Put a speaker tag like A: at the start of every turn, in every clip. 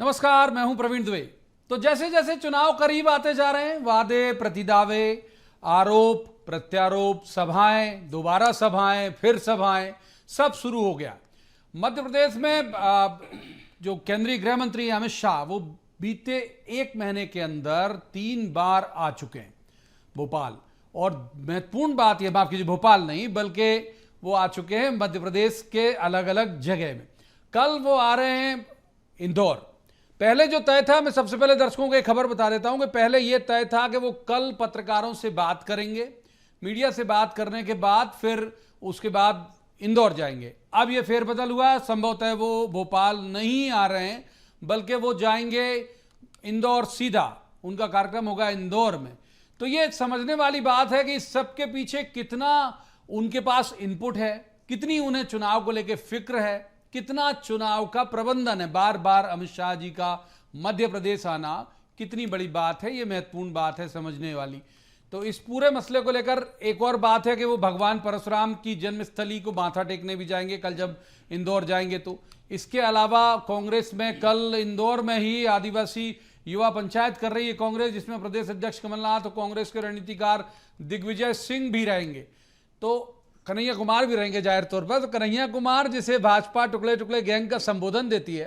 A: नमस्कार, मैं हूं प्रवीण दुबे। तो जैसे जैसे चुनाव करीब आते जा रहे हैं, वादे प्रतिदावे, आरोप प्रत्यारोप, सभाएं, दोबारा सभाएं, फिर सभाएं, सब शुरू हो गया। मध्य प्रदेश में जो केंद्रीय गृह मंत्री अमित शाह, वो बीते एक महीने के अंदर 3 बार आ चुके हैं भोपाल। और महत्वपूर्ण बात यह, माफ कीजिए, भोपाल नहीं बल्कि वो आ चुके हैं मध्य प्रदेश के अलग अलग जगह में। कल वो आ रहे हैं इंदौर। पहले जो तय था, मैं सबसे पहले दर्शकों को एक खबर बता देता हूं कि पहले यह तय था कि वो कल पत्रकारों से बात करेंगे, मीडिया से बात करने के बाद फिर उसके बाद इंदौर जाएंगे। अब यह फेरबदल हुआ, संभवतः वो भोपाल नहीं आ रहे हैं बल्कि वो जाएंगे इंदौर सीधा, उनका कार्यक्रम होगा इंदौर में। तो ये समझने वाली बात है कि इस सब के पीछे कितना उनके पास इनपुट है, कितनी उन्हें चुनाव को लेकर फिक्र है, कितना चुनाव का प्रबंधन है। बार बार अमित शाह जी का मध्य प्रदेश आना कितनी बड़ी बात है, ये महत्वपूर्ण बात है समझने वाली। तो इस पूरे मसले को लेकर एक और बात है कि वो भगवान परशुराम की जन्मस्थली को माथा टेकने भी जाएंगे कल जब इंदौर जाएंगे। तो इसके अलावा कांग्रेस में कल इंदौर में ही आदिवासी युवा पंचायत कर रही है कांग्रेस, जिसमें प्रदेश अध्यक्ष कमलनाथ और कांग्रेस के रणनीतिकार दिग्विजय सिंह भी रहेंगे। तो कन्हैया कुमार भी रहेंगे जाहिर तौर पर। तो कन्हैया कुमार, जिसे भाजपा टुकड़े टुकड़े गैंग का संबोधन देती है,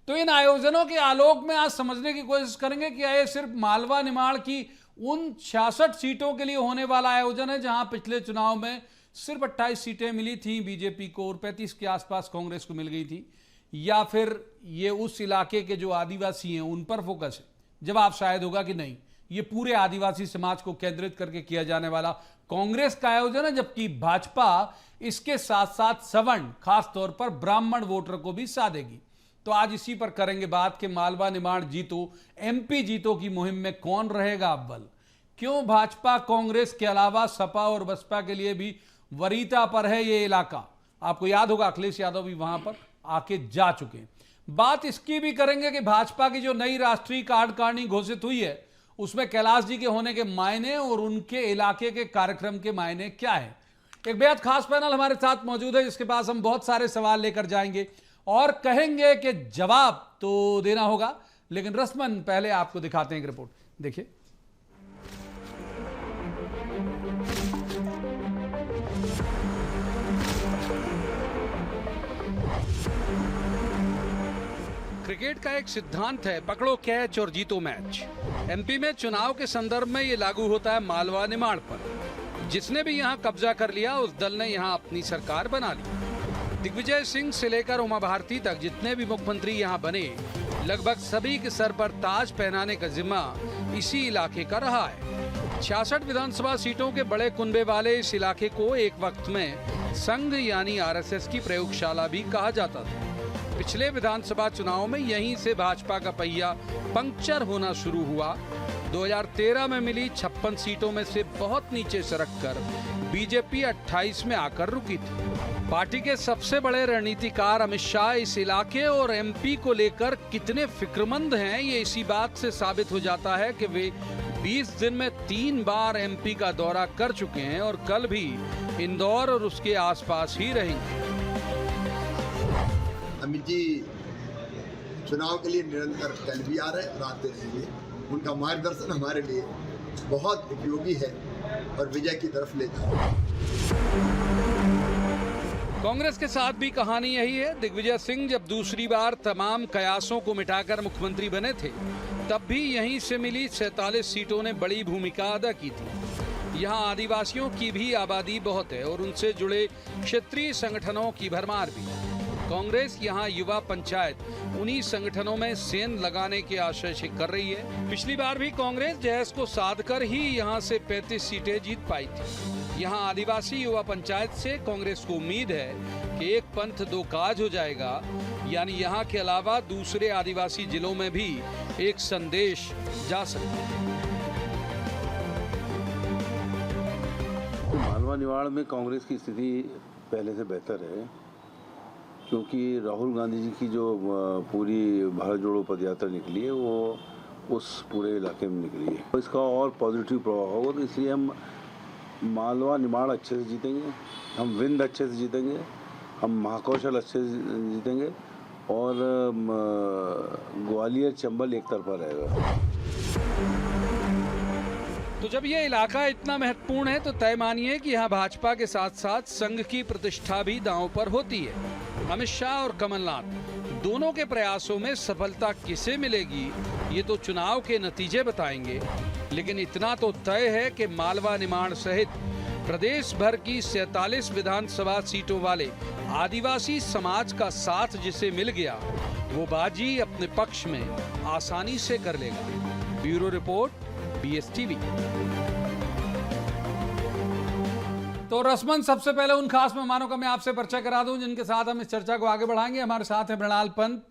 A: तो इन आयोजनों के आलोक में आज समझने की कोशिश करेंगे कि ये सिर्फ मालवा निमाड़ की उन 66 सीटों के लिए होने वाला आयोजन है जहां पिछले चुनाव में सिर्फ 28 सीटें मिली थी बीजेपी को और 35 के आसपास कांग्रेस को मिल गई थी, या फिर ये उस इलाके के जो आदिवासी हैं उन पर फोकस है। जवाब शायद होगा कि नहीं, ये पूरे आदिवासी समाज को केंद्रित करके किया जाने वाला कांग्रेस का आयोजन है, जबकि भाजपा इसके साथ साथ सवर्ण, खास तौर पर ब्राह्मण वोटर को भी साधेगी। तो आज इसी पर करेंगे बात कि मालवा निमाड़ जीतो, एमपी जीतो की मुहिम में कौन रहेगा अव्वल, क्यों भाजपा कांग्रेस के अलावा सपा और बसपा के लिए भी वरीयता पर है ये इलाका। आपको याद होगा अखिलेश यादव भी वहां पर आके जा चुके हैं। बात इसकी भी करेंगे कि भाजपा की जो नई राष्ट्रीय कार्यकारिणी घोषित हुई है उसमें कैलाश जी के होने के मायने और उनके इलाके के कार्यक्रम के मायने क्या है। एक बेहद खास पैनल हमारे साथ मौजूद है जिसके पास हम बहुत सारे सवाल लेकर जाएंगे और कहेंगे कि जवाब तो देना होगा, लेकिन रस्मन पहले आपको दिखाते हैं एक रिपोर्ट, देखिए। क्रिकेट का एक सिद्धांत है, पकड़ो कैच और जीतो मैच। एमपी में चुनाव के संदर्भ में ये लागू होता है मालवा निमाड़ पर। जिसने भी यहां कब्जा कर लिया उस दल ने यहां अपनी सरकार बना ली। दिग्विजय सिंह से लेकर उमा भारती तक जितने भी मुख्यमंत्री यहां बने, लगभग सभी के सर पर ताज पहनाने का जिम्मा इसी इलाके का रहा है। 66 विधानसभा सीटों के बड़े कुनबे वाले इस इलाके को एक वक्त में संघ यानी आरएसएस की प्रयोगशाला भी कहा जाता था। पिछले विधानसभा चुनाव में यहीं से भाजपा का पहिया पंक्चर होना शुरू हुआ। 2013 में मिली 56 सीटों में से बहुत नीचे सरककर बीजेपी 28 में आकर रुकी थी। पार्टी के सबसे बड़े रणनीतिकार अमित शाह इस इलाके और एमपी को लेकर कितने फिक्रमंद हैं, ये इसी बात से साबित हो जाता है कि वे 20 दिन में 3 बार एमपी का दौरा कर चुके हैं और कल भी इंदौर और उसके आसपास ही रहेंगे।
B: अमित जी चुनाव के लिए निरंतर कल भी आ रहे हैं और आते रहेंगे। उनका मार्गदर्शन हमारे लिए बहुत उपयोगी है और विजय की तरफ ले जा रहा है।
A: कांग्रेस के साथ भी कहानी यही है। दिग्विजय सिंह जब दूसरी बार तमाम कयासों को मिटाकर मुख्यमंत्री बने थे, तब भी यहीं से मिली 47 सीटों ने बड़ी भूमिका अदा की थी। यहाँ आदिवासियों की भी आबादी बहुत है और उनसे जुड़े क्षेत्रीय संगठनों की भरमार भी। कांग्रेस यहाँ युवा पंचायत उन्हीं संगठनों में सेंध लगाने के आशय से कर रही है। पिछली बार भी कांग्रेस जैस को साधकर ही यहाँ से 35 सीटें जीत पाई थी। यहाँ आदिवासी युवा पंचायत से कांग्रेस को उम्मीद है कि एक पंथ दो काज हो जाएगा, यानी यहाँ के अलावा दूसरे आदिवासी जिलों में भी एक संदेश जा सकता है।
C: मालवा निमाड़ में कांग्रेस की स्थिति पहले से बेहतर है, क्योंकि राहुल गांधी जी की जो पूरी भारत जोड़ो पदयात्रा निकली है वो उस पूरे इलाके में निकली है। तो इसका और पॉजिटिव प्रभाव होगा। तो इसलिए हम मालवा निमाड़ अच्छे से जीतेंगे, हम विंध्य अच्छे से जीतेंगे, हम महाकौशल अच्छे से जीतेंगे और ग्वालियर चंबल एक तरफा रहेगा।
A: तो जब ये इलाका इतना महत्वपूर्ण है तो तय मानिए कि यहाँ भाजपा के साथ साथ संघ की प्रतिष्ठा भी दांव पर होती है। अमित शाह और कमलनाथ दोनों के प्रयासों में सफलता किसे मिलेगी ये तो चुनाव के नतीजे बताएंगे, लेकिन इतना तो तय है कि मालवा निमाड़ सहित प्रदेश भर की 47 विधानसभा सीटों वाले आदिवासी समाज का साथ जिसे मिल गया वो बाजी अपने पक्ष में आसानी से कर लेगा। Bureau report, BSTV। तो रस्मन सबसे पहले उन खास मेहमानों का मैं आपसे परिचय करा दूं जिनके साथ हम इस चर्चा को आगे बढ़ाएंगे। हमारे साथ है मृणाल पंत,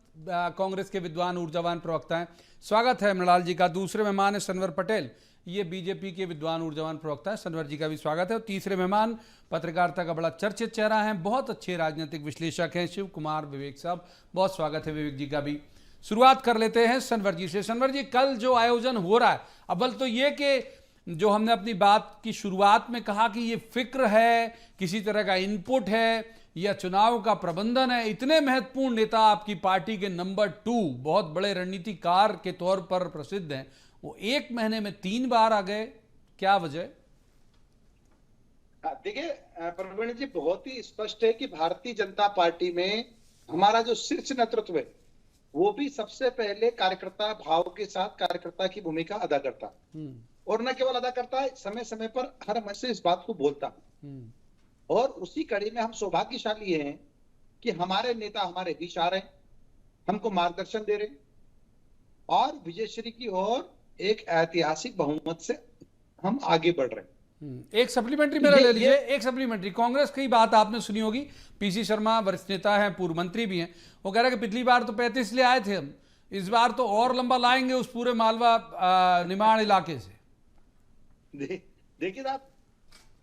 A: कांग्रेस के विद्वान ऊर्जावान प्रवक्ता हैं। स्वागत है मृणाल जी का। दूसरे मेहमान है सनवर पटेल, ये बीजेपी के विद्वान ऊर्जावान प्रवक्ता है। सनवर जी का भी स्वागत है। और तीसरे मेहमान पत्रकारिता का बड़ा चर्चित चेहरा है, बहुत अच्छे राजनीतिक विश्लेषक हैं, शिव कुमार विवेक साहब। बहुत स्वागत है विवेक जी का भी। शुरुआत कर लेते हैं सनवर जी से। सनवर जी, कल जो आयोजन हो रहा है, अव्वल तो ये कि जो हमने अपनी बात की शुरुआत में कहा कि ये फिक्र है, किसी तरह का इनपुट है या चुनाव का प्रबंधन है, इतने महत्वपूर्ण नेता आपकी पार्टी के नंबर 2 बहुत बड़े रणनीतिकार के तौर पर प्रसिद्ध हैं, वो एक महीने में 3 बार आ गए, क्या वजह?
D: देखिए प्रवीण जी, बहुत ही स्पष्ट है कि भारतीय जनता पार्टी में हमारा जो शीर्ष नेतृत्व है वो भी सबसे पहले कार्यकर्ता भाव के साथ कार्यकर्ता की भूमिका अदा करता, और न केवल अदा करता है, समय समय पर हर मंच से इस बात को बोलता। और उसी कड़ी में हम सौभाग्यशाली हैं कि हमारे नेता हमारे बीच आ रहे हैं, हमको मार्गदर्शन दे रहे हैं और विजयश्री की ओर एक ऐतिहासिक बहुमत से हम आगे बढ़ रहे हैं।
A: एक सप्लीमेंट्री मेरा ले लीजिए, एक सप्लीमेंट्री। कांग्रेस की बात आपने सुनी होगी, पीसी शर्मा वरिष्ठ नेता हैं, पूर्व मंत्री भी हैं, वो कह रहे हैं कि पिछली बार तो 35 ले आए थे हम, इस बार तो और लंबा लाएंगे उस पूरे मालवा निमाड़ इलाके से।
D: देखिए साहब,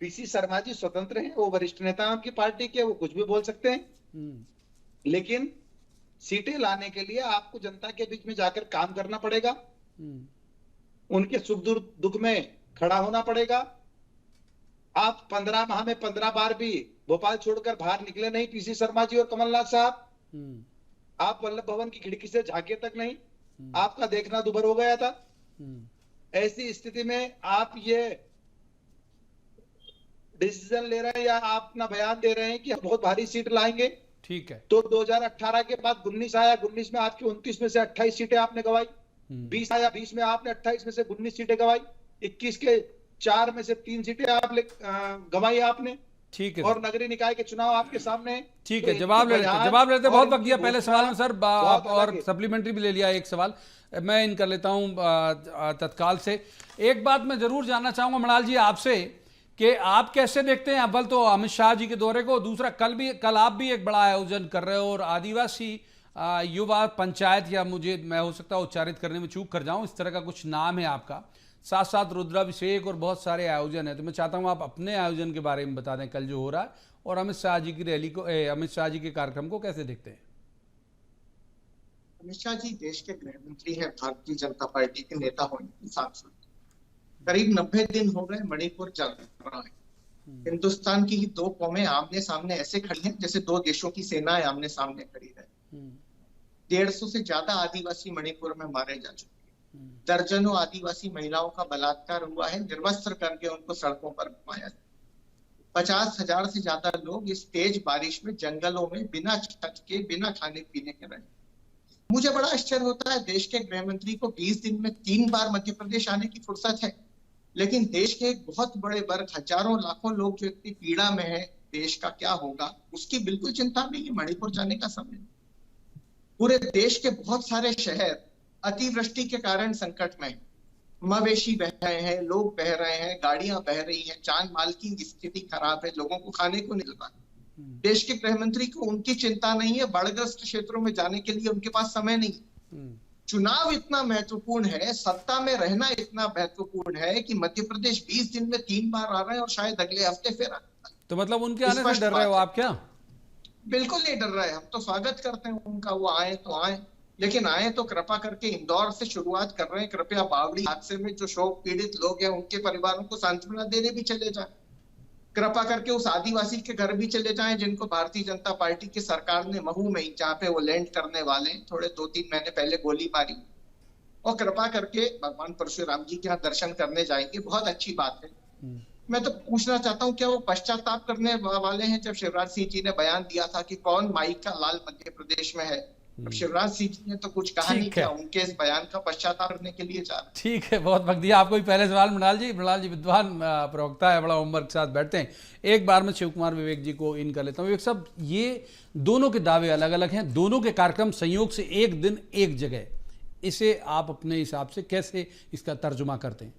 D: पीसी शर्मा जी स्वतंत्र हैं, वो वरिष्ठ नेता हैं आपकी पार्टी के, वो कुछ भी बोल सकते हैं, लेकिन सीटें लाने के लिए आपको जनता के बीच में जाकर काम करना पड़ेगा, उनके सुख दुख में खड़ा होना पड़ेगा। आप 15 माह में 15 बार भी भोपाल छोड़कर बाहर निकले नहीं पीसी शर्मा जी और कमलनाथ साहब। आप वल्लभ भवन की खिड़की से झांके तक नहीं, आपका देखना दुभर हो गया था। ऐसी स्थिति में आप ये डिसीजन ले रहे हैं या आप अपना बयान दे रहे हैं कि हम बहुत भारी सीट लाएंगे,
A: ठीक है।
D: तो 2018 के बाद 19 आया, 19 में आपकी 29 में से 28 सीटें आपने गवाई, 20 आया, 20 में आपने 28 में से 19 सीटें गवाई, 21 के 4 में से 3 सीटें आप गवाई आपने,
A: ठीक है।
D: और नगरीय निकाय के चुनाव आपके सामने।
A: ठीक है, जवाब लेते बहुत वक्त दिया पहले सवाल में सर, और सप्लीमेंट्री भी ले लिया। एक सवाल मैं इन कर लेता हूं तत्काल से। एक बात मैं जरूर जानना चाहूंगा मृणाल जी आपसे कि आप कैसे देखते हैं अव्वल तो अमित शाह जी के दौरे को, दूसरा कल आप भी एक बड़ा आयोजन कर रहे हो और आदिवासी युवा पंचायत, या मैं हो सकता है उच्चारित करने में चूक कर जाऊं, इस तरह का कुछ नाम है आपका, साथ साथ रुद्राभिषेक और बहुत सारे आयोजन है। तो मैं चाहता हूं आप अपने आयोजन के बारे में बता दें, कल जो हो रहा है, और अमित शाह जी की रैली को, अमित शाह जी के कार्यक्रम को कैसे देखते हैं?
E: अमित शाह जी देश के गृह मंत्री है, भारतीय जनता पार्टी के नेता होने के साथ साथ करीब 90 दिन हो गए मणिपुर चल रहा है। हिंदुस्तान की 2 कौमें आमने सामने ऐसे खड़ी हैं जैसे 2 देशों की सेनाएं आमने सामने खड़ी है। 150 से ज्यादा आदिवासी मणिपुर में मारे जा चुके हैं, दर्जनों आदिवासी महिलाओं का बलात्कार हुआ है, निर्वस्त्र करके उनको सड़कों पर घुमाया। 50,000 से ज्यादा लोग इस तेज बारिश में जंगलों में बिना छत के, बिना खाने पीने के रहे। मुझे बड़ा आश्चर्य होता है, देश के गृह मंत्री को 20 दिन में 3 बार मध्य प्रदेश आने की फुर्सत है, लेकिन देश के एक बहुत बड़े वर्ग, हजारों लाखों लोग जो इतनी पीड़ा में है, देश का क्या होगा उसकी बिल्कुल चिंता नहीं है। मणिपुर जाने का समय, पूरे देश के बहुत सारे शहर अतिवृष्टि के कारण संकट में, मवेशी बह रहे हैं, लोग बह रहे हैं, गाड़ियां बह रही हैं, जान माल की स्थिति खराब है, लोगों को खाने को नहीं मिल रहा। देश के गृह मंत्री को उनकी चिंता नहीं है, बाढ़ग्रस्त क्षेत्रों में जाने के लिए उनके पास समय नहीं। चुनाव इतना महत्वपूर्ण है, सत्ता में रहना इतना महत्वपूर्ण है कि मध्य प्रदेश 20 दिन में 3 बार आ रहे हैं और शायद अगले हफ्ते फिर आ।
A: तो मतलब उनके आने से डर रहे हो आप क्या?
E: बिल्कुल नहीं डर रहे, हम तो स्वागत करते हैं उनका, वो आए तो आए, लेकिन आए तो कृपा करके इंदौर से शुरुआत कर रहे हैं। कृपया बावड़ी हादसे में जो शोक पीड़ित लोग हैं उनके परिवारों को सांत्वना देने भी चले जाए। कृपा करके उस आदिवासी के घर भी चले जाएं जिनको भारतीय जनता पार्टी की सरकार ने महू में ही, जहाँ पे वो लैंड करने वाले हैं, थोड़े 2-3 महीने पहले गोली मारी, और कृपा करके भगवान परशुराम जी के यहाँ दर्शन करने जाएंगे। बहुत अच्छी बात है। मैं तो पूछना चाहता हूँ, क्या वो पश्चाताप करने वाले हैं? जब शिवराज सिंह जी ने बयान दिया था कि कौन माई का लाल मध्य प्रदेश में है, अब शिवराज सिंह जी ने तो कुछ कहा नहीं, क्या उनके इस बयान का पश्चाताप करने के लिए जा रहे हैं?
A: ठीक है, बहुत वक्त दिया आपको भी। पहले सवाल मृणाल जी विद्वान प्रवक्ता है, बड़ा उम्र के साथ बैठते हैं। एक बार में शिव कुमार विवेक जी को इन कर लेता हूँ। विवेक साहब, ये दोनों के दावे अलग अलग हैं, दोनों के कार्यक्रम संयोग से एक दिन एक जगह, इसे आप अपने हिसाब से कैसे इसका तर्जुमा करते हैं?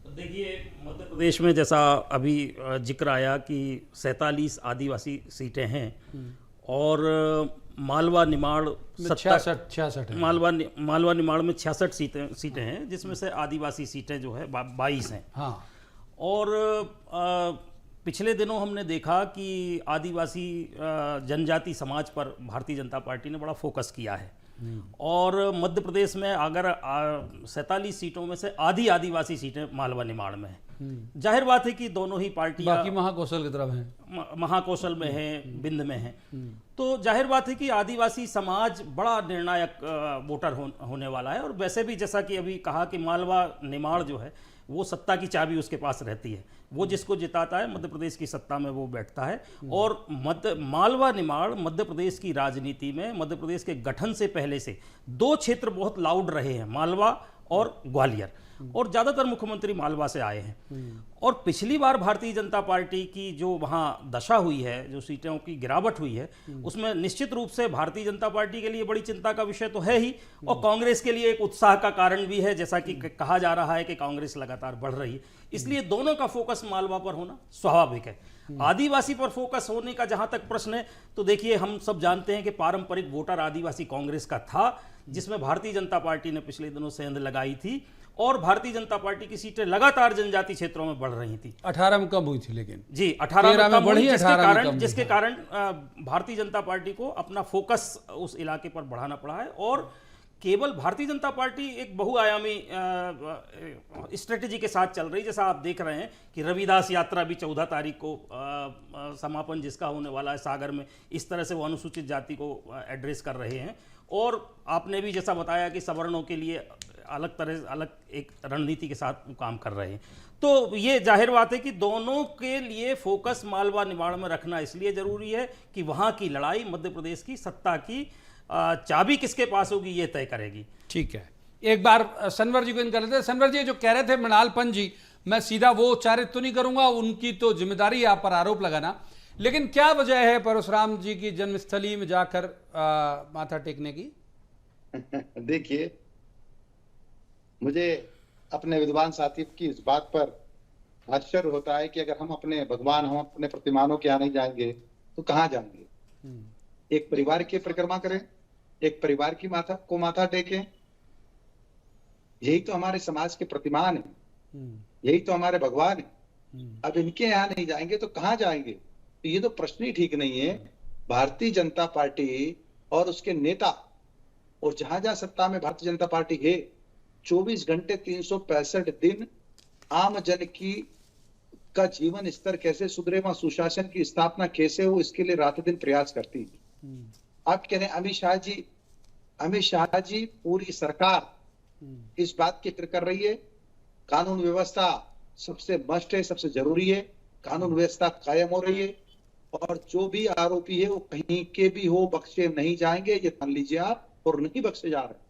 F: देखिए, मध्य प्रदेश में जैसा अभी जिक्र आया कि 47 आदिवासी सीटें हैं और मालवा निमाड़
A: 66 है।
F: मालवा निमाड़ में 66 सीटें हैं, जिसमें से आदिवासी सीटें जो है 22 हैं।
A: हाँ।
F: और पिछले दिनों हमने देखा कि आदिवासी जनजाति समाज पर भारतीय जनता पार्टी ने बड़ा फोकस किया है और मध्य प्रदेश में अगर 47 सीटों में से आधी आदिवासी सीटें मालवा निमाड़ में हैं। जाहिर बात है कि दोनों ही पार्टियां
A: बाकी महाकौशल की तरफ हैं,
F: महाकौशल में हैं, बिंद में हैं, तो जाहिर बात है कि आदिवासी समाज बड़ा निर्णायक वोटर होने वाला है। और वैसे भी जैसा कि अभी कहा कि मालवा निमाड़ जो है वो सत्ता की चाबी उसके पास रहती है, वो जिसको जिताता है मध्य प्रदेश की सत्ता में वो बैठता है। और मालवा निमाड़ मध्य प्रदेश की राजनीति में, मध्य प्रदेश के गठन से पहले से 2 क्षेत्र बहुत लाउड रहे हैं, मालवा और ग्वालियर, और ज़्यादातर मुख्यमंत्री मालवा से आए हैं। और पिछली बार भारतीय जनता पार्टी की जो वहाँ दशा हुई है, जो सीटों की गिरावट हुई है, उसमें निश्चित रूप से भारतीय जनता पार्टी के लिए बड़ी चिंता का विषय तो है ही, और कांग्रेस के लिए एक उत्साह का कारण भी है, जैसा कि कहा जा रहा है कि कांग्रेस लगातार बढ़ रही है। इसलिए दोनों का फोकस मालवा पर होना स्वाभाविक है। आदिवासी पर फोकस होने का जहां तक प्रश्न है, तो देखिए, हम सब जानते हैं कि पारंपरिक वोटर आदिवासी कांग्रेस का था, जिसमें भारतीय जनता पार्टी ने पिछले दिनों सेंध लगाई थी और भारतीय जनता पार्टी की सीटें लगातार जनजाति क्षेत्रों में बढ़ रही थी।
A: 18 में कम हुई थी, लेकिन
F: जी 18 में बढ़ी, जिसके
A: हाँ।
F: कारण भारतीय जनता पार्टी को अपना फोकस उस इलाके पर बढ़ाना पड़ा है। और केवल भारतीय जनता पार्टी एक बहुआयामी स्ट्रेटेजी के साथ चल रही, जैसा आप देख रहे हैं कि रविदास यात्रा भी 14 तारीख को समापन जिसका होने वाला है सागर में, इस तरह से वो अनुसूचित जाति को एड्रेस कर रहे हैं। और आपने भी जैसा बताया कि सवर्णों के लिए अलग एक रणनीति के साथ वो काम कर रहे हैं। तो ये जाहिर बात है कि दोनों के लिए फोकस मालवा निमाड़ में रखना इसलिए जरूरी है कि वहाँ की लड़ाई मध्य प्रदेश की सत्ता की चाबी किसके पास होगी ये तय करेगी।
A: ठीक है, एक बार सनवर जी को इन कर लेते हैं। सनवर जी, जो कह रहे थे मृणाल पंत जी, मैं सीधा वो उच्चारित तो नहीं करूंगा, उनकी तो जिम्मेदारी है आप पर आरोप लगाना, लेकिन क्या वजह है परशुराम जी की जन्मस्थली में जाकर माथा टेकने की?
D: देखिए, मुझे अपने विद्वान साथी की इस बात पर आश्चर्य होता है कि अगर हम अपने भगवान, हम अपने प्रतिमानों के यहाँ नहीं जाएंगे तो कहाँ जाएंगे? एक परिवार की परिक्रमा करें, एक परिवार की माथा टेकें, यही तो हमारे समाज के प्रतिमान है, यही तो हमारे भगवान है। अब इनके यहाँ नहीं जाएंगे तो कहाँ जाएंगे? तो ये तो प्रश्न ही ठीक नहीं है। भारतीय जनता पार्टी और उसके नेता, और जहां जहां सत्ता में भारतीय जनता पार्टी है, 24 घंटे 365 दिन आम जन का जीवन स्तर कैसे सुधरे, वहां सुशासन की स्थापना कैसे हो, इसके लिए रात दिन प्रयास करती है। आप कह रहे हैं अमित शाह जी पूरी सरकार इस बात की फिक्र कर रही है, कानून व्यवस्था सबसे मस्ट है, सबसे जरूरी है, कानून व्यवस्था कायम हो रही है, और जो भी आरोपी है वो कहीं के भी हो बख्शे नहीं जाएंगे, ये मान लीजिए आप, और नहीं बख्शे जा रहे।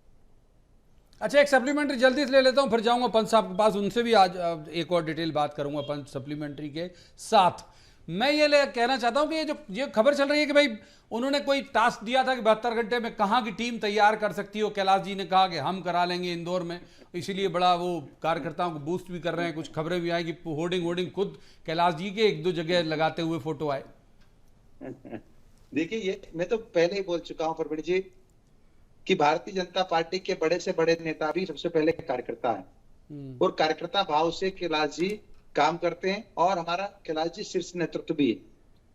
A: अच्छा, एक सप्लीमेंट्री जल्दी से ले लेता हूं, फिर जाऊंगा पंत साहब के पास, उनसे भी आज एक और डिटेल बात करूंगा पंत सप्लीमेंट्री के साथ। मैं ये कहना चाहता हूं कि ये खबर चल रही है कि भाई उन्होंने कोई टास्क दिया था कि 72 घंटे में कहाँ की टीम तैयार कर सकती हो। कैलाश जी ने कहा कि हम करा लेंगे इंदौर में, इसीलिए बड़ा वो कार्यकर्ताओं को बूस्ट भी कर रहे हैं। कुछ खबरें भी आई कि होर्डिंग खुद कैलाश जी के 1-2 जगह लगाते हुए फोटो आए।
D: देखिए, ये मैं तो पहले ही बोल चुका हूं प्रवीण जी कि भारतीय जनता पार्टी के बड़े से बड़े नेता भी सबसे पहले कार्यकर्ता हैं, और कार्यकर्ता भाव से कैलाश जी काम करते हैं, और हमारा कैलाश जी शीर्ष नेतृत्व भी है।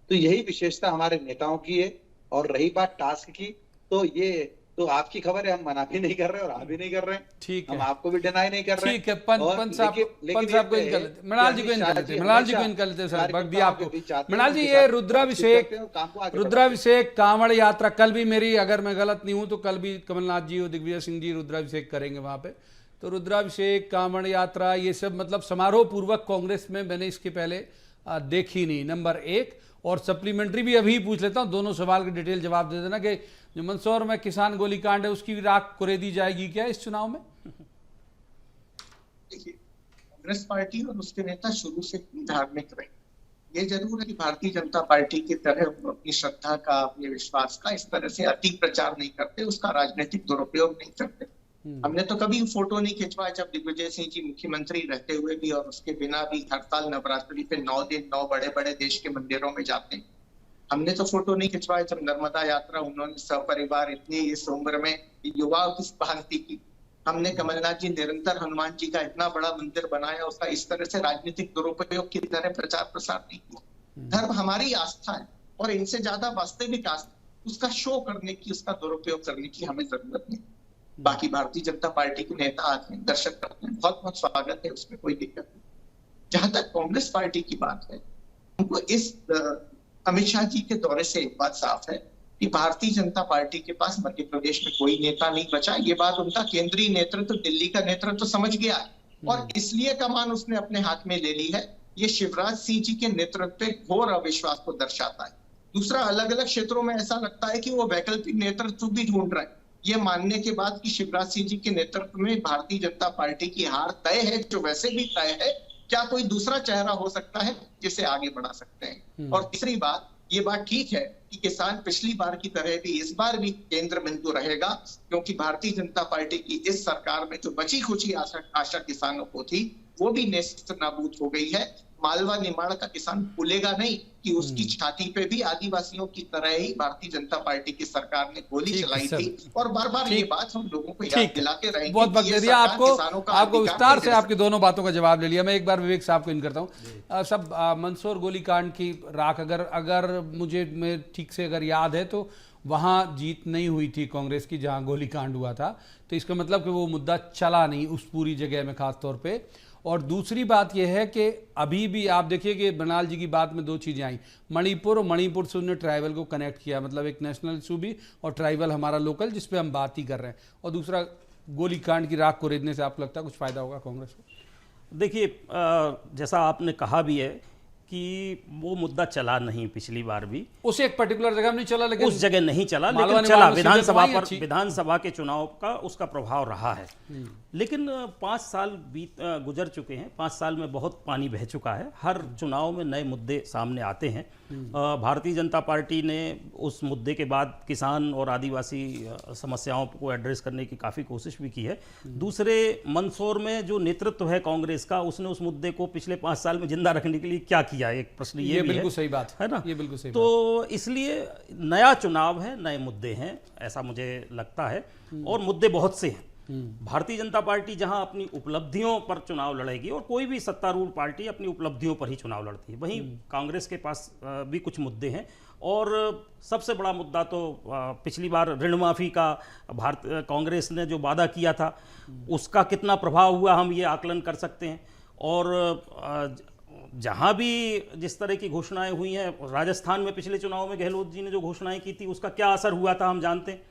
D: तो यही विशेषता हमारे नेताओं की है। और रही बात टास्क की, तो ये तो आपकी खबर है, हम मना भी नहीं कर रहे और आ भी नहीं कर रहे हैं।
A: ठीक
D: हम
A: है,
D: आपको भी डिनाई नहीं कर रहे
A: ठीक है।
D: और
A: पंच साहब को
D: ये
A: इन कर लेते, मृणाल जी को इन कर लेते, मृणाल जी को इन कर लेते सर, वक्त दिया आपको।
D: कार्यकर्ताओं
A: मृणाल जी,
D: के
A: ये
D: साथ
A: रुद्राभिषेक,
D: बातचीत करते हैं और काम को आगे बढ़ाते हैं।
A: रुद्राभिषेक कांवड़ यात्रा कल भी मेरी, अगर मैं गलत नहीं हूं तो कल भी कमलनाथ जी और दिग्विजय सिंह जी रुद्राभिषेक करेंगे वहां पे। तो रुद्राभिषेक, कांवड़ यात्रा, ये सब मतलब समारोह पूर्वक कांग्रेस में मैंने इसके पहले देखी नहीं, नंबर एक। और सप्लीमेंट्री भी अभी पूछ लेता हूं, दोनों सवाल के डिटेल जवाब दे देना कि जो मंदसौर में किसान गोलीकांड है उसकी भी राख कुरेदी जाएगी क्या इस चुनाव में?
E: देखिए, कांग्रेस पार्टी और उसके नेता शुरू से धार्मिक रहे। ये जरूर है कि भारतीय जनता पार्टी की तरह वो अपनी श्रद्धा का, अपने विश्वास का इस तरह से अति प्रचार नहीं करते, उसका राजनीतिक दुरुपयोग नहीं करते। हमने तो कभी फोटो नहीं खिंचवाया जब दिग्विजय सिंह जी मुख्यमंत्री रहते हुए भी और उसके बिना भी हर साल नवरात्रि पे 9 दिन 9 बड़े बड़े देश के मंदिरों में जाते हैं। हमने तो फोटो नहीं खिंचवाया जब नर्मदा यात्रा उन्होंने सपरिवार इतनी इस उम्र में युवाओं की भांति की। हमने कमलनाथ जी निरंतर हनुमान जी का इतना बड़ा मंदिर बनाया, उसका इस तरह से राजनीतिक दुरुपयोग की तरह प्रचार प्रसार नहीं किया। धर्म हमारी आस्था है और इनसे ज्यादा वास्तविक आस्था, उसका शो करने की, उसका दुरुपयोग करने की हमें जरूरत नहीं। बाकी भारतीय जनता पार्टी के नेता आते हैं, दर्शक करते हैं, बहुत बहुत स्वागत है, उसमें कोई दिक्कत नहीं। जहां तक कांग्रेस पार्टी की बात है, हमको इस अमित शाह जी के दौरे से एक बात साफ है कि भारतीय जनता पार्टी के पास मध्य प्रदेश में कोई नेता नहीं बचा। ये बात उनका केंद्रीय नेतृत्व, दिल्ली का नेतृत्व समझ गया है और इसलिए कमान उसने अपने हाथ में ले ली है। ये शिवराज सिंह जी के नेतृत्व पे घोर अविश्वास को दर्शाता है। दूसरा, अलग अलग क्षेत्रों में ऐसा लगता है कि वो वैकल्पिक नेतृत्व भी ढूंढ रहे हैं, ये मानने के बाद कि शिवराज सिंह जी के नेतृत्व में भारतीय जनता पार्टी की हार तय है, जो वैसे भी तय है। क्या कोई दूसरा चेहरा हो सकता है जिसे आगे बढ़ा सकते हैं? और तीसरी बात, ये बात ठीक है कि किसान पिछली बार की तरह भी इस बार भी केंद्र बिंदु रहेगा, क्योंकि भारतीय जनता पार्टी की इस सरकार में जो बची खुची आशा किसानों को थी वो भी नेस्त नाबूद हो गई है। मालवा निमाड़ का किसान भूलेगा नहीं कि उसकी छाती पे भी आदिवासियों की तरह ही भारतीय जनता पार्टी की सरकार ने गोली चलाई थी और बार बार ये बात हम लोगों को याद दिलाते रहेंगे।
A: बहुत वक्त दे दिया आपको विस्तार से आपकी दोनों बातों का जवाब ले लिया। मैं एक बार विवेक साहब को इन करता हूँ। सब मंदसौर गोलीकांड की राख अगर मुझे ठीक से अगर याद है तो वहाँ जीत नहीं हुई थी कांग्रेस की जहाँ गोलीकांड हुआ था, तो इसका मतलब कि वो मुद्दा चला नहीं उस पूरी जगह में खास तौर पे। और दूसरी बात यह है कि अभी भी आप देखिए कि मृणाल जी की बात में दो चीज़ें आई, मणिपुर और मणिपुर से उन्होंने ट्राइबल को कनेक्ट किया, मतलब एक नेशनल इशू भी और ट्राइबल हमारा लोकल जिस पे हम बात ही कर रहे हैं। और दूसरा, गोलीकांड की राख को रेदने से आपको लगता है कुछ फ़ायदा होगा कांग्रेस को?
F: देखिए, जैसा आपने कहा भी है कि वो मुद्दा चला नहीं पिछली बार भी,
A: उसे एक पर्टिकुलर जगह में नहीं चला, लेकिन
F: उस जगह नहीं चला,
A: मालवा
F: लेकिन
A: ने
F: चला
A: मालवा
F: विधानसभा
A: सीटें
F: पर,
A: अच्छी।
F: विधानसभा के चुनाव का उसका प्रभाव रहा है। लेकिन 5 साल गुजर चुके हैं, 5 साल में बहुत पानी बह चुका है। हर चुनाव में नए मुद्दे सामने आते हैं। भारतीय जनता पार्टी ने उस मुद्दे के बाद किसान और आदिवासी समस्याओं को एड्रेस करने की काफ़ी कोशिश भी की है। दूसरे, मंदसौर में जो नेतृत्व है कांग्रेस का, उसने उस मुद्दे को पिछले 5 साल में जिंदा रखने के लिए क्या किया, एक प्रश्न ये भी
A: बिल्कुल
F: है।
A: सही बात
F: है ना?
A: ये बिल्कुल सही
F: तो इसलिए नया चुनाव है, नए मुद्दे हैं, ऐसा मुझे लगता है। और मुद्दे बहुत से हैं। भारतीय जनता पार्टी जहां अपनी उपलब्धियों पर चुनाव लड़ेगी, और कोई भी सत्तारूढ़ पार्टी अपनी उपलब्धियों पर ही चुनाव लड़ती है, वहीं कांग्रेस के पास भी कुछ मुद्दे हैं। और सबसे बड़ा मुद्दा तो पिछली बार ऋण माफी का कांग्रेस ने जो वादा किया था, उसका कितना प्रभाव हुआ हम ये आकलन कर सकते हैं। और जहां भी जिस तरह की घोषणाएं हुई हैं, राजस्थान में पिछले चुनाव में गहलोत जी ने जो घोषणाएं की थी उसका क्या असर हुआ था हम जानते हैं।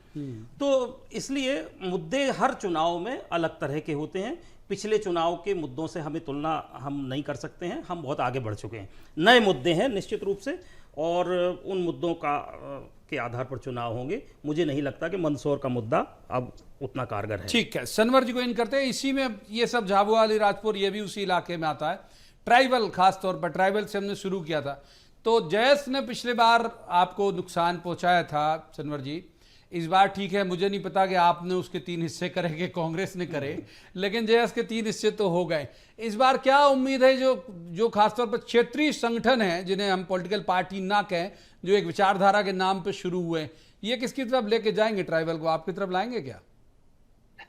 F: तो इसलिए मुद्दे हर चुनाव में अलग तरह के होते हैं। पिछले चुनाव के मुद्दों से हमें तुलना हम नहीं कर सकते हैं, हम बहुत आगे बढ़ चुके हैं। नए मुद्दे हैं निश्चित रूप से, और उन मुद्दों के आधार पर चुनाव होंगे। मुझे नहीं लगता कि मंदसौर का मुद्दा अब उतना कारगर है।
A: ठीक है, सनवर जी को इन करते हैं। इसी में ये सब झाबुआ अलीराजपुर ये भी उसी इलाके में आता है। ट्राइबल, खास तौर पर ट्राइबल से हमने शुरू किया था। तो जयस ने पिछले बार आपको नुकसान पहुंचाया था सनवर जी, इस बार ठीक है, मुझे नहीं पता कि आपने उसके 3 हिस्से करे कि कांग्रेस ने करे, लेकिन जयस के 3 हिस्से तो हो गए। इस बार क्या उम्मीद है, जो खासतौर पर क्षेत्रीय संगठन है, जिन्हें हम पॉलिटिकल पार्टी ना कहें, जो एक विचारधारा के नाम पे शुरू हुए, ये किसकी तरफ लेके जाएंगे? ट्राइबल को आपकी तरफ लाएंगे क्या?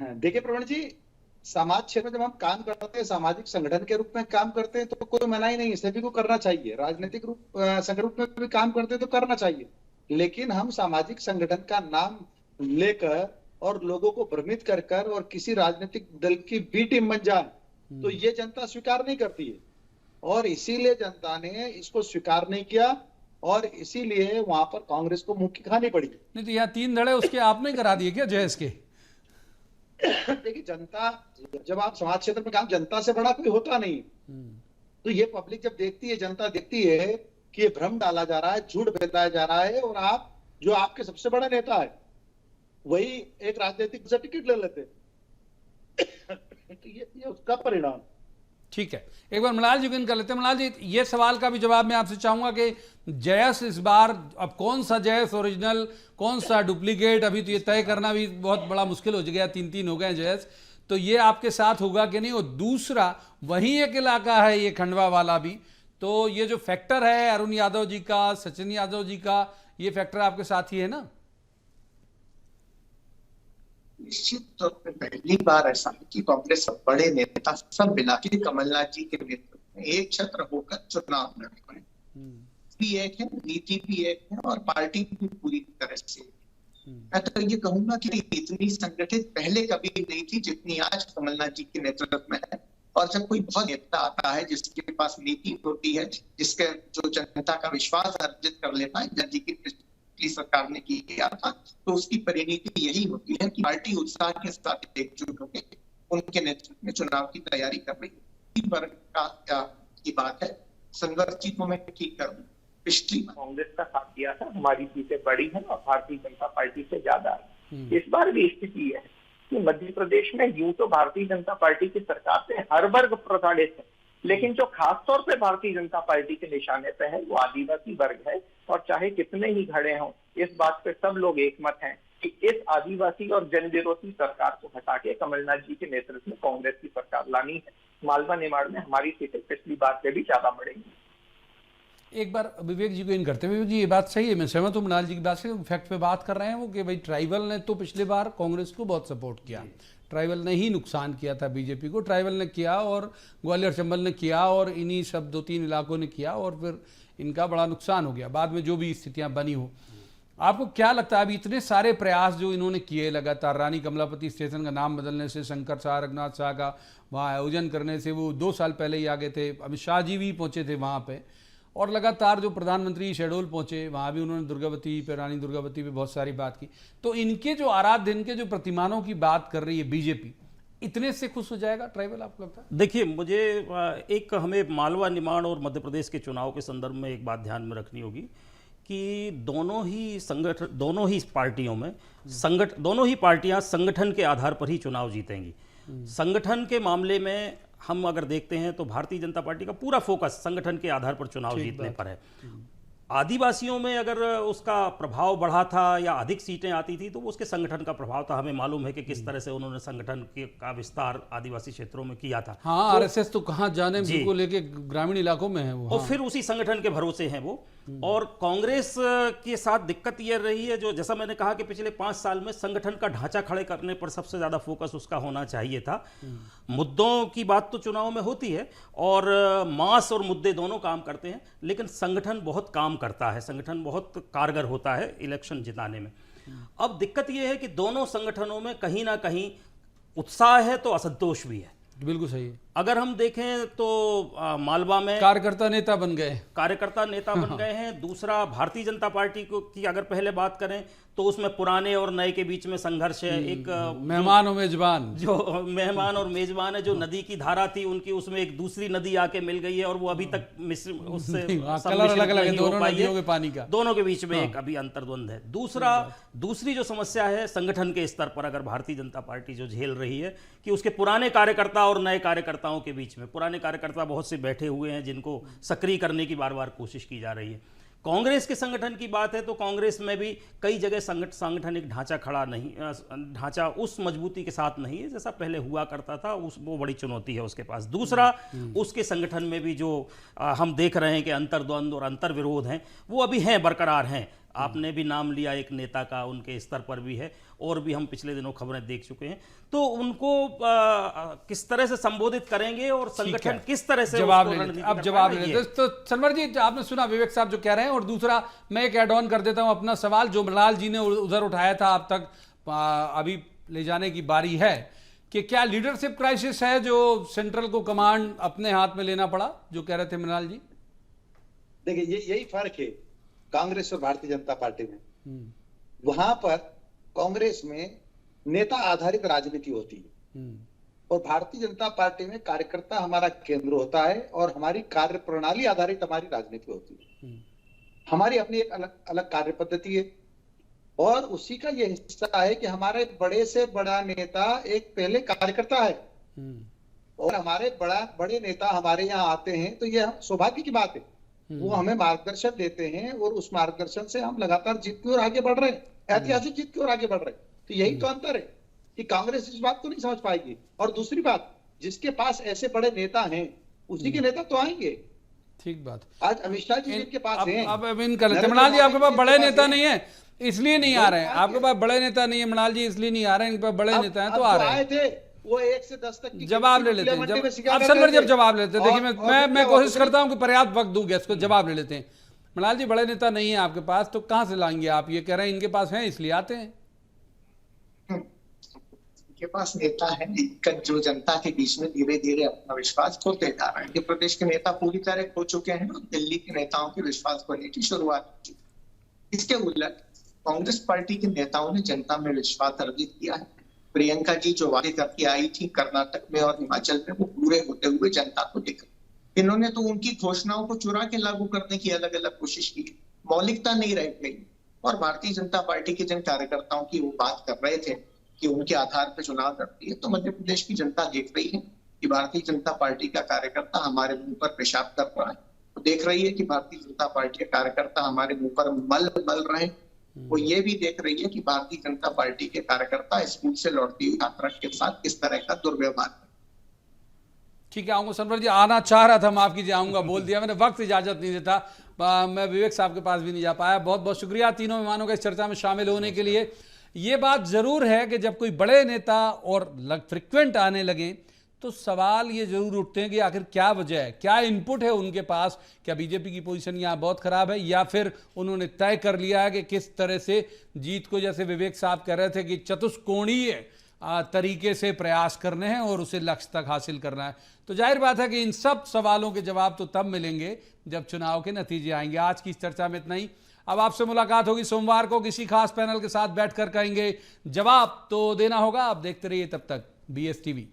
D: देखिए प्रवीण जी, समाज क्षेत्र में जब हम काम करते हैं, सामाजिक संगठन के रूप में काम करते हैं, तो कोई मना ही नहीं, सभी को करना चाहिए। राजनीतिक संगठन में भी काम करते हैं तो करना चाहिए, लेकिन हम सामाजिक संगठन का नाम लेकर और लोगों को भ्रमित कर कर और किसी राजनीतिक दल की बी टीम बन जाए तो ये जनता स्वीकार नहीं करती है, और इसीलिए जनता ने इसको स्वीकार नहीं किया और इसीलिए वहां पर कांग्रेस को मुंह की खानी पड़ी।
A: नहीं तो यहाँ 3 धड़े उसके आपने करा दिए क्या जयेश के?
D: देखिए, जनता, जब आप समाज क्षेत्र में काम, जनता से बड़ा कोई होता नहीं। तो ये पब्लिक जब देखती है, जनता देखती है कि ये भ्रम डाला जा रहा है, झूठ फैलाया जा रहा है, और आप जो आपके सबसे बड़ा नेता है वही एक राजनीतिक से टिकट ले लेते तो ये उसका परिणाम।
A: ठीक है, एक बार मलाल जी को कर लेते हैं। मलाल जी, ये सवाल का भी जवाब मैं आपसे चाहूंगा कि जयस इस बार, अब कौन सा जयस ओरिजिनल, कौन सा डुप्लीकेट, अभी तो ये तय करना भी बहुत बड़ा मुश्किल हो गया, 3 हो गए जयस, तो ये आपके साथ होगा कि नहीं? और दूसरा, वही एक इलाका है ये खंडवा वाला भी, तो ये जो फैक्टर है अरुण यादव जी का, सचिन यादव जी का, ये फैक्टर आपके साथ ही है ना?
E: निश्चित तौर पर पहली बार ऐसा है कि कांग्रेस और बड़े नेता सब मिला के कमलनाथ जी के नेतृत्व में एक छत्र होकर चुनाव लड़ रहे हैं। भी एक है, नीति भी एक है, और पार्टी भी पूरी तरह से। मैं तो ये कहूंगा कि इतनी संगठित पहले कभी नहीं थी जितनी आज कमलनाथ जी के नेतृत्व में है। और जब कोई बहुत नेता आता है जिसके पास नीति होती है, जिसके जो जनता का विश्वास अर्जित कर लेता है, जब जी की सरकार ने किया था, तो उसकी परिणति यही होती है कि पार्टी उत्साह के साथ एकजुट होकर उनके नेतृत्व में चुनाव की तैयारी कर रही है। वर्ग की बात है, संघर्ष जी को मैं ठीक करूँ, पिछली
G: कांग्रेस का साथ दिया था, हमारी सीटें बड़ी हैं और भारतीय जनता पार्टी से ज्यादा है। इस बार भी स्थिति है कि मध्य प्रदेश में यूं तो भारतीय जनता पार्टी की सरकार से हर वर्ग प्रताड़ित है, लेकिन जो खासतौर पे भारतीय जनता पार्टी के निशाने पे है वो आदिवासी वर्ग है। और चाहे कितने ही घड़े हों, इस बात पे सब लोग एकमत हैं कि इस आदिवासी और जन विरोधी सरकार को हटा के कमलनाथ जी के नेतृत्व में कांग्रेस की सरकार लानी है। मालवा निमाड़ में हमारी सीटें पिछली बार से भी ज्यादा बढ़ेंगी।
A: एक बार विवेक जी को इन करते हुए, जी ये बात सही है, मैं सहमत हूँ मनाल जी की बात से, फैक्ट पे बात कर रहे हैं वो कि भाई ट्राइबल ने तो पिछले बार कांग्रेस को बहुत सपोर्ट किया, ट्राइबल ने ही नुकसान किया था बीजेपी को, ट्राइबल ने किया और ग्वालियर चंबल ने किया और इन्हीं सब 2-3 इलाकों ने किया और फिर इनका बड़ा नुकसान हो गया बाद में जो भी स्थितियां बनी हो। आपको क्या लगता है, अभी इतने सारे प्रयास जो इन्होंने किए लगातार, रानी कमलापति स्टेशन का नाम बदलने से, शंकर शाह रघुनाथ शाह का वहाँ आयोजन करने से, वो 2 साल पहले ही आ गए थे, अमित शाह जी भी पहुँचे थे वहाँ पे, और लगातार जो प्रधानमंत्री शेडोल पहुँचे वहाँ भी उन्होंने दुर्गावती पे, रानी दुर्गावती पे बहुत सारी बात की। तो इनके जो आराध्य, इनके जो प्रतिमानों की बात कर रही है बीजेपी, इतने से खुश हो जाएगा ट्राइबल, आपको लगता है?
F: देखिए, मुझे एक हमें मालवा निमाड़ और मध्य प्रदेश के चुनाव के संदर्भ में एक बात ध्यान में रखनी होगी कि दोनों ही पार्टियों में दोनों ही पार्टियां संगठन के आधार पर ही चुनाव जीतेंगी। संगठन के मामले में हम अगर देखते हैं तो भारतीय जनता पार्टी का पूरा फोकस संगठन के आधार पर चुनाव जीतने पर है। आदिवासियों में अगर उसका प्रभाव बढ़ा था या अधिक सीटें आती थी तो वो उसके संगठन का प्रभाव था। हमें मालूम है कि किस तरह से उन्होंने संगठन का विस्तार आदिवासी क्षेत्रों में किया था।
A: हाँ, आरएसएस तो कहाँ जाने को लेके ग्रामीण इलाकों में है वो।
F: और फिर उसी संगठन के भरोसे हैं वो। और कांग्रेस के साथ दिक्कत यह रही है, जो जैसा मैंने कहा कि पिछले 5 साल में संगठन का ढांचा खड़े करने पर सबसे ज्यादा फोकस उसका होना चाहिए था। मुद्दों की बात तो चुनाव में होती है और मास और मुद्दे दोनों काम करते हैं, लेकिन संगठन बहुत काम करता है, संगठन बहुत कारगर होता है इलेक्शन जिताने में। अब दिक्कत यह है कि दोनों संगठनों में कहीं ना कहीं उत्साह है तो असंतोष भी है।
A: बिल्कुल सही है।
F: अगर हम देखें तो मालवा में
A: कार्यकर्ता नेता बन गए हैं। दूसरा, भारतीय जनता पार्टी की अगर पहले बात करें तो उसमें पुराने और नए के बीच में संघर्ष है। एक मेहमान और मेजबान,
F: जो मेहमान और मेजबान है, जो नदी की धारा थी उनकी, उसमें एक दूसरी नदी आके मिल गई है और वो अभी तक उससे
A: कलर अलग अलग है दोनों नदियों के पानी का,
F: दोनों के बीच में एक अभी अंतर्द्वंद है। दूसरी जो समस्या है संगठन के स्तर पर, अगर भारतीय जनता पार्टी जो झेल रही है कि उसके पुराने कार्यकर्ता और नए कार्यकर्ताओं के बीच में, पुराने कार्यकर्ता बहुत से बैठे हुए हैं जिनको सक्रिय करने की बार बार कोशिश की जा रही है। कांग्रेस के संगठन की बात है तो कांग्रेस में भी कई जगह सांगठनिक ढांचा खड़ा नहीं, ढांचा उस मजबूती के साथ नहीं है जैसा पहले हुआ करता था। वो बड़ी चुनौती है उसके पास। दूसरा, उसके संगठन में भी जो हम देख रहे हैं कि अंतर्द्वंद और अंतर्विरोध हैं वो अभी हैं, बरकरार हैं। आपने भी नाम लिया एक नेता का, उनके स्तर पर भी है और भी हम पिछले दिनों खबरें देख चुके हैं। तो उनको किस तरह से संबोधित करेंगे और संगठन किस तरह से
A: जवाब ले। तो सनवर जी, आपने सुना विवेक साहब जो कह रहे हैं। और दूसरा, मैं एक ऐड ऑन कर देता हूं अपना सवाल जो मलाल जी ने उधर उठाया था अब तक, अभी ले जाने की बारी है कि क्या लीडरशिप क्राइसिस है जो सेंट्रल को कमांड अपने हाथ में लेना पड़ा, जो कह रहे थे मृणाल जी?
D: देखिए यही फर्क है कांग्रेस और भारतीय जनता पार्टी में। वहां पर कांग्रेस में नेता आधारित राजनीति होती है और भारतीय जनता पार्टी में कार्यकर्ता हमारा केंद्र होता है और हमारी कार्य प्रणाली आधारित हमारी राजनीति होती है। हमारी अपनी एक अलग अलग कार्य पद्धति है और उसी का यह हिस्सा है कि हमारे बड़े से बड़ा नेता एक पहले कार्यकर्ता है और हमारे बड़े नेता हमारे यहाँ आते हैं तो यह सौभाग्य की बात है। वो हमें मार्गदर्शन देते हैं और उस मार्गदर्शन से हम लगातार जीत की ओर आगे बढ़ रहे हैं, ऐतिहासिक जीत की ओर आगे बढ़ रहे हैं। तो यही तो अंतर है कि कांग्रेस इस बात को नहीं समझ पाएगी। और दूसरी बात, जिसके पास ऐसे बड़े नेता हैं उसी के नेता तो आएंगे।
A: ठीक बात।
D: आज अमित शाह जी जिनके पास हैं,
A: अब इन मृणाल जी आपके पास बड़े नेता नहीं है इसलिए नहीं आ रहे हैं, आपके पास बड़े नेता नहीं है मृणाल जी इसलिए नहीं आ रहे हैं, इनके पास बड़े नेता हैं तो आ रहे हैं।
D: थे वो 1 से 10 तक की
A: जवाब ले लेते हैं, अब सर जब जवाब लेते हैं, देखिए मैं कोशिश करता हूं कि पर्याप्त वक्त दूं गेस्ट को, जवाब ले लेते हैं। मृणाल जी बड़े नेता नहीं है आपके पास तो कहां से लाएंगे आप? ये कह रहे हैं इनके पास हैं इसलिए आते हैं।
E: इनके पास नेता है लेकिन जो जनता के बीच में धीरे धीरे अपना विश्वास खोते जा रहे हैं। प्रदेश के नेता पूरी तरह खो चुके हैं और दिल्ली के नेताओं के विश्वास खोने की शुरुआत की। इसके उलट कांग्रेस पार्टी के नेताओं ने जनता में विश्वास अर्जित किया है। प्रियंका जी जो वादे करके आई थी कर्नाटक में और हिमाचल में वो पूरे होते हुए जनता को दिख रहे। इन्होंने तो उनकी घोषणाओं को चुरा के लागू करने की अलग अलग कोशिश की, मौलिकता नहीं रह गई। और भारतीय जनता पार्टी के जिन कार्यकर्ताओं की वो बात कर रहे थे कि उनके आधार पर चुनाव करती है, तो मध्य प्रदेश की जनता देख रही है कि भारतीय जनता पार्टी का कार्यकर्ता हमारे मुंह पर पेशाब कर रहा है। वो देख रही है कि भारतीय जनता पार्टी का कार्यकर्ता हमारे मुंह पर मल मल रहे हैं। वो ये भी देख रही है कि भारतीय जनता पार्टी के कार्यकर्ता स्कूल से लौटती हुई छात्रा के साथ किस तरह का दुर्व्यवहार है।
A: ठीक है, आऊंगा सनवर जी, आना चाह रहा था, माफ कीजिए, आऊंगा बोल दिया मैंने, वक्त इजाजत नहीं देता। मैं विवेक साहब के पास भी नहीं जा पाया। बहुत बहुत शुक्रिया तीनों मेहमानों का इस चर्चा में शामिल होने के लिए। ये बात जरूर है कि जब कोई बड़े नेता और फ्रिक्वेंट आने लगे तो सवाल ये जरूर उठते हैं कि आखिर क्या वजह है, क्या इनपुट है उनके पास, क्या बीजेपी की पोजीशन यहाँ बहुत खराब है या फिर उन्होंने तय कर लिया है कि किस तरह से जीत को, जैसे विवेक साहब कह रहे थे कि चतुष्कोणीय तरीके से प्रयास करने हैं और उसे लक्ष्य तक हासिल करना है। तो जाहिर बात है कि इन सब सवालों के जवाब तो तब मिलेंगे जब चुनाव के नतीजे आएंगे। आज की इस चर्चा में इतना ही। अब आपसे मुलाकात होगी सोमवार को, किसी खास पैनल के साथ बैठकर कहेंगे जवाब तो देना होगा। आप देखते रहिए तब तक BSTV।